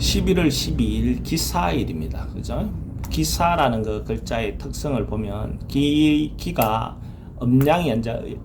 11월 12일 기사일입니다. 그죠? 기사라는 그 글자의 특성을 보면 기가 음양이 이제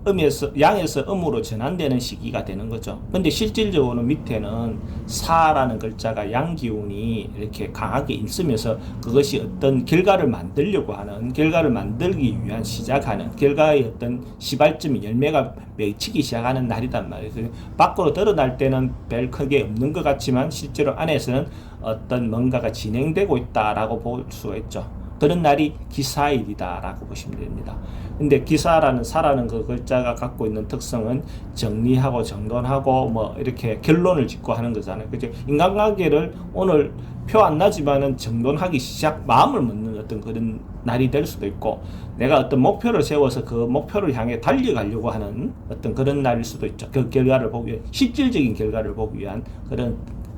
양에서 음으로 전환되는 시기가 되는 거죠. 근데 실질적으로 밑에는 사라는 글자가 양 기운이 이렇게 강하게 있으면서 그것이 어떤 결과를 만들려고 하는, 결과를 만들기 위한 시작하는, 결과의 어떤 시발점이 열매가 맺히기 시작하는 날이단 말이에요. 밖으로 드러날 때는 별 크게 없는 것 같지만 실제로 안에서는 어떤 뭔가가 진행되고 있다라고 볼 수가 있죠. 그런 날이 기사일이다라고 보시면 됩니다. 근데 기사라는 사라는 그 글자가 갖고 있는 특성은 정리하고 정돈하고 뭐 이렇게 결론을 짓고 하는 거잖아요. 그죠? 인간관계를 오늘 표 안 나지만은 정돈하기 시작, 마음을 먹는 어떤 그런 날이 될 수도 있고, 내가 어떤 목표를 세워서 그 목표를 향해 달려가려고 하는 어떤 그런 날일 수도 있죠. 그 결과를 보기 위한, 실질적인 결과를 보기 위한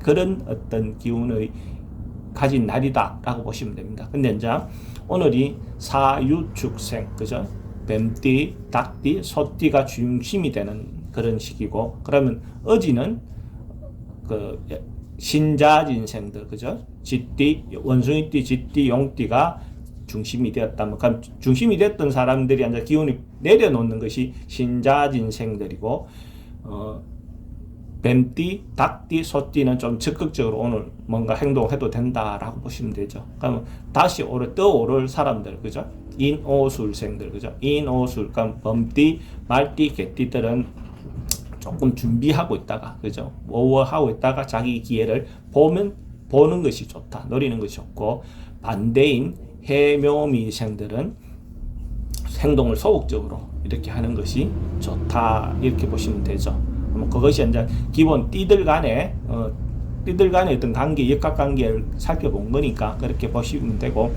그런 어떤 기운의 가진 날이다 라고 보시면 됩니다. 근데 이제 오늘이 사유축생, 그죠? 뱀띠, 닭띠, 소띠가 중심이 되는 그런 시기고, 그러면 어지는 그 신자진생들, 그죠? 쥐띠, 원숭이띠, 쥐띠, 용띠가 중심이 되었다면, 그럼 중심이 됐던 사람들이 이제 기운이 내려놓는 것이 신자진생들이고, 뱀띠, 닭띠, 소띠는 좀 적극적으로 오늘 뭔가 행동해도 된다라고 보시면 되죠. 그러면 다시 떠오를 사람들, 그죠? 인오술생들, 그죠? 인오술, 그럼 범띠, 말띠, 개띠들은 조금 준비하고 있다가, 그죠? 워워하고 있다가 자기 기회를 보는 것이 좋다, 노리는 것이 좋고, 반대인 해묘미생들은 행동을 소극적으로 이렇게 하는 것이 좋다, 이렇게 보시면 되죠. 그것이 이제 기본 띠들 간의 어떤 관계, 역학관계를 살펴본 거니까 그렇게 보시면 되고,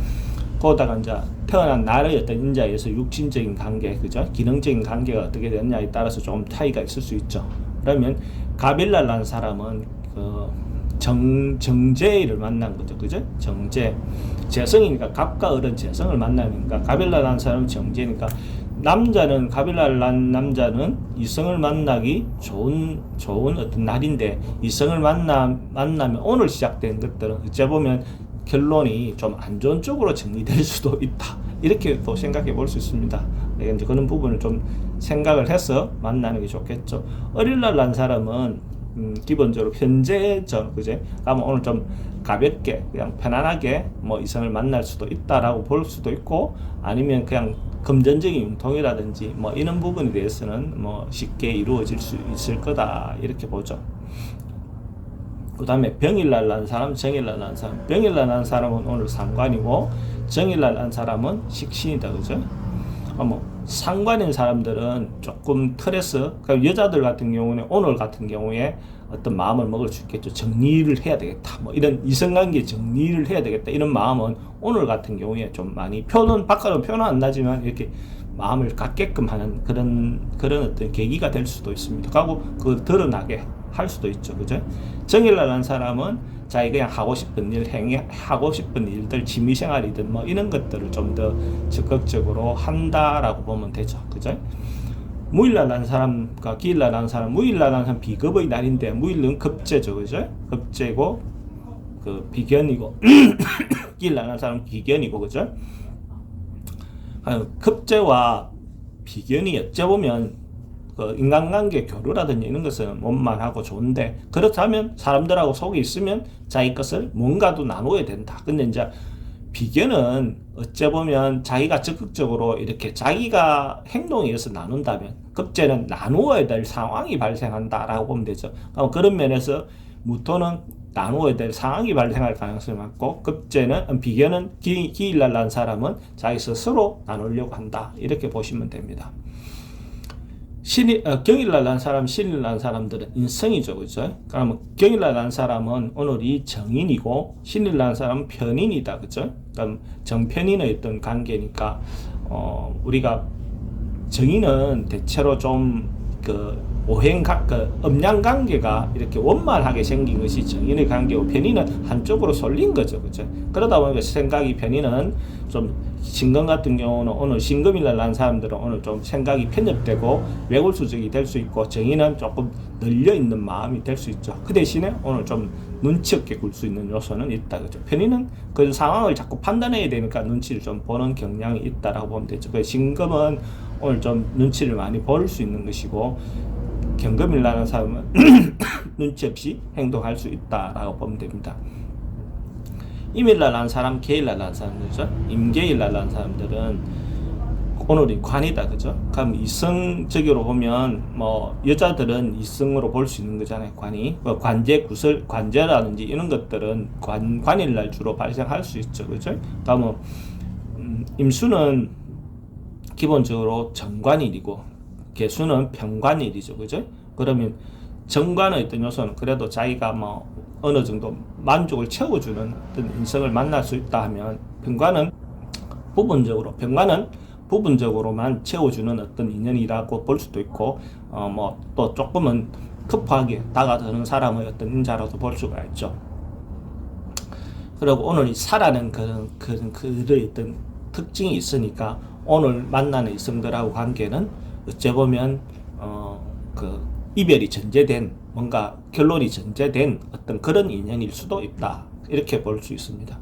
거기다가 이제 태어난 날의 어떤 인자에서 육신적인 관계, 그죠? 기능적인 관계가 어떻게 됐냐에 따라서 조금 차이가 있을 수 있죠. 그러면 가빌라라는 사람은 정제를 만난 거죠, 그죠? 정제, 재성이니까 갑과 을은 재성을 만나니까 가빌라라는 사람은 정제니까, 남자는 가빌라를 난 남자는 이성을 만나기 좋은 어떤 날인데, 이성을 만나면 오늘 시작된 것들은 어째 보면 결론이 좀 안 좋은 쪽으로 정리될 수도 있다, 이렇게 또 생각해 볼 수 있습니다. 이제 그런 부분을 좀 생각을 해서 만나는 게 좋겠죠. 어릴 날 난 사람은 기본적으로 현재죠, 그제? 그러면 오늘 좀 가볍게 그냥 편안하게 뭐 이성을 만날 수도 있다라고 볼 수도 있고, 아니면 그냥 금전적인 융통이라든지 뭐 이런 부분에 대해서는 뭐 쉽게 이루어질 수 있을 거다, 이렇게 보죠. 그 다음에 병일날 난 사람, 정일날 난 사람. 병일날 난 사람은 오늘 상관이고, 정일날 난 사람은 식신이다, 그죠? 뭐 상관인 사람들은 조금 틀에서, 그러니까 여자들 같은 경우는 오늘 같은 경우에 어떤 마음을 먹을 수 있겠죠. 정리를 해야 되겠다, 뭐 이런 이성관계 정리를 해야 되겠다, 이런 마음은 오늘 같은 경우에 좀 많이 바깥으로 표는 안 나지만 이렇게 마음을 갖게끔 하는 그런 어떤 계기가 될 수도 있습니다. 그리고 그 드러나게 할 수도 있죠, 그죠? 정일날 난 사람은 자기 그냥 하고 싶은 일들, 취미생활이든 뭐 이런 것들을 좀 더 적극적으로 한다라고 보면 되죠, 그죠? 무일날 난 사람과 기일날 난 사람, 무일날 난 사람 비겁의 날인데, 무일은 급제죠, 그죠? 급제고 그 비견이고 기일날 난 사람 기견이고, 그죠? 급제와 비견이 어째 보면 그 인간관계 교류라든지 이런 것은 원만하고 좋은데, 그렇다면 사람들하고 속에 있으면 자기 것을 뭔가도 나눠야 된다. 근데 이제 비견은 어째 보면 자기가 적극적으로 이렇게 자기가 행동에 의해서 나눈다면, 급제는 나누어야 될 상황이 발생한다라고 보면 되죠. 그런 면에서 무토는 나누어야 될 상황이 발생할 가능성이 많고, 비견은 기일날 난 사람은 자기 스스로 나누려고 한다, 이렇게 보시면 됩니다. 경일날 난 사람, 신일 난 사람들은 인성이죠, 그죠? 그러면 경일날 난 사람은 오늘이 정인이고, 신일 난 사람은 편인이다, 그죠? 그럼 정편인의 어떤 관계니까, 우리가 정인은 대체로 좀 음양 관계가 이렇게 원만하게 생긴 것이 정인의 관계고 편인은 한쪽으로 쏠린 거죠, 그죠? 그러다 보니까 생각이 편인은 좀 신금 같은 경우는 오늘 신금일날 난 사람들은 오늘 좀 생각이 편협되고 외골수적이 될 수 있고 정인은 조금 널려 있는 마음이 될 수 있죠. 그 대신에 오늘 좀 눈치 없게 굴 수 있는 요소는 있다, 그죠? 편인은 그 상황을 자꾸 판단해야 되니까 눈치를 좀 보는 경향이 있다라고 보면 되죠. 그 신금은 오늘 좀 눈치를 많이 볼 수 있는 것이고 경금일라는 사람은 눈치 없이 행동할 수 있다라고 보면 됩니다. 임일날 난 사람, 계일날 난 사람들이죠. 임계일날 난 사람들은 오늘이 관이다, 그죠? 그럼 이성적으로 보면 뭐 여자들은 이성으로 볼 수 있는 거잖아요, 관이. 뭐 관제, 구설, 관제라든지 이런 것들은 관일날 주로 발생할 수 있죠, 그죠? 그러니까 뭐 임수는 기본적으로 정관일이고 개수는 병관일이죠, 그죠? 그러면 정관의 어떤 요소는 그래도 자기가 뭐 어느 정도 만족을 채워주는 어떤 인성을 만날 수 있다 하면 병관은 부분적으로만 채워주는 어떤 인연이라고 볼 수도 있고 뭐 또 조금은 급하게 다가드는 사람의 어떤 인자라도 볼 수가 있죠. 그리고 오늘 이 사라는 그의 어떤 특징이 있으니까 오늘 만나는 이성들하고 관계는 어째 보면 이별이 전제된 뭔가 결론이 전제된 어떤 그런 인연일 수도 있다, 이렇게 볼 수 있습니다.